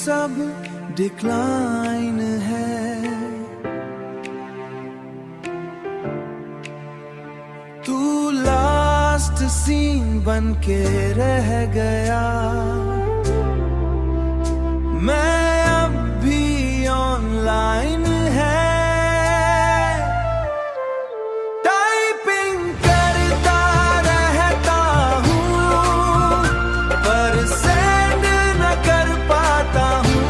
सब डिक्लाइन है। तू लास्ट सीन बन के रह गया, मैं अब भी ऑनलाइन है। टाइपिंग करता रहता हूँ पर सेंड न कर पाता हूँ।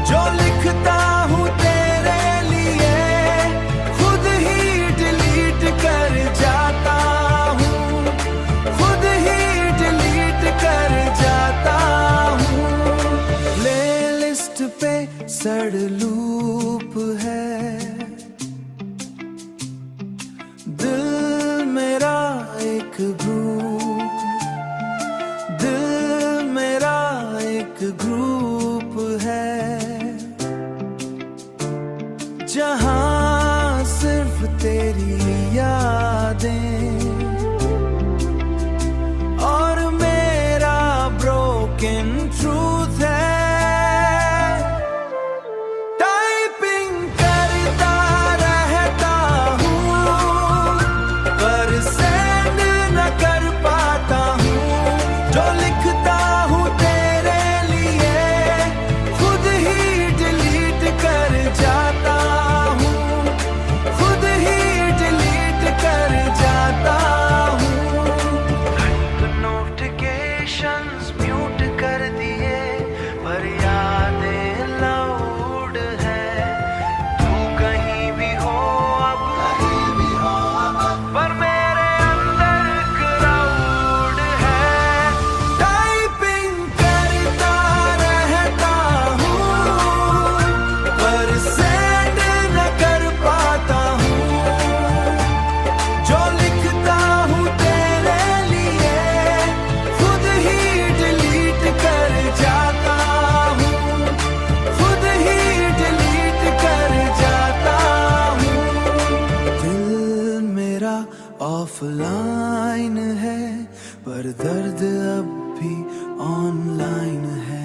जो लिखता हूँ तेरे लिए खुद ही डिलीट कर जाता हूँ, खुद ही डिलीट कर जाता हूँ। प्लेलिस्ट पे सड़ लूप है, दिल मेरा एक ग्रुप, दिल मेरा एक ग्रुप है, जहां सिर्फ तेरी यादें और मेरा ब्रोकन ट्रूथ है। टाइपिंग करता रहता हूँ पर सेंड न कर पाता हूँ। जो लिखता हूँ तेरे लिए खुद ही डिलीट कर जाता हूँ, खुद ही डिलीट कर जाता हूँ। नोटिफिकेशंस म्यूट कर दिए पर यादें लाउड है। तू कहीं भी हो अब, पर मेरे अंदर क्राउड है। टाइपिंग करता रहता हूँ पर सेंड न कर पाता हूँ। जो लिखता हूँ तेरे लिए खुद ही डिलीट कर जाता हूँ, खुद ही डिलीट कर जाता हूँ। दिल मेरा ऑफलाइन है पर दर्द अब भी ऑनलाइन है।